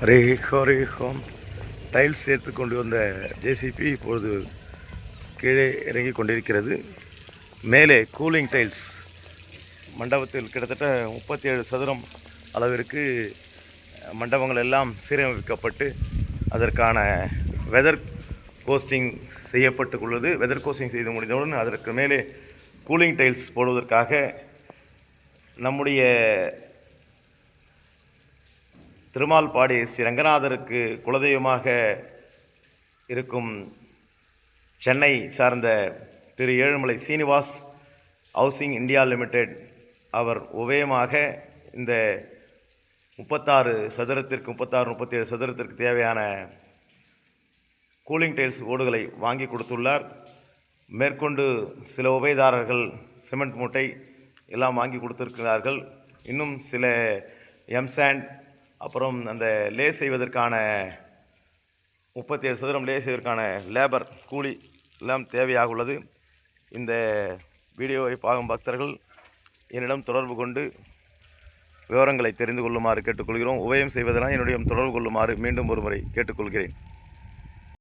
ரேஹோம் tiles சேர்த்து கொண்டு வந்த ஜேசிபி இப்பொழுது கீழே இறங்கி கொண்டிருக்கிறது. மேலே கூலிங் டைல்ஸ் மண்டபத்தில் கிட்டத்தட்ட 37 சதுரம் அளவிற்கு மண்டபங்கள் எல்லாம் சீரமைக்கப்பட்டு அதற்கான வெதர் கோஸ்டிங் செய்யப்பட்டுள்ளது. வெதர் கோஸ்டிங் செய்து முடிந்தவுடன் அதற்கு மேலே கூலிங் டைல்ஸ் போடுவதற்காக நம்முடைய திருமால்பாடி ஸ்ரீ ரங்கநாதருக்கு குலதெய்வமாக இருக்கும் சென்னை சார்ந்த Thiru Ezhumalai Srinivas housing India limited அவர் உபயமாக இந்த 36 சதுரத்திற்கு 37 சதுரத்திற்கு தேவையான கூலிங் டைல்ஸ் ஓடுகளை வாங்கி கொடுத்துள்ளார். மேற்கொண்டு சில உபயதாரர்கள் சிமெண்ட் மூட்டை எல்லாம் வாங்கி கொடுத்திருக்கிறார்கள். இன்னும் சில எம்சாண்ட் அப்புறம் அந்த லே செய்வதற்கான 37 சதுரம் லே செய்வதற்கான லேபர் கூலி எல்லாம் தேவையாக உள்ளது. இந்த வீடியோவை பார்க்கும் பக்தர்கள் என்னிடம் தொடர்பு கொண்டு விவரங்களை தெரிந்து கொள்ளுமாறு கேட்டுக்கொள்கிறோம். உபயம் செய்வதனால் என்னுடைய தொடர்பு கொள்ளுமாறு மீண்டும் ஒரு முறை கேட்டுக்கொள்கிறேன்.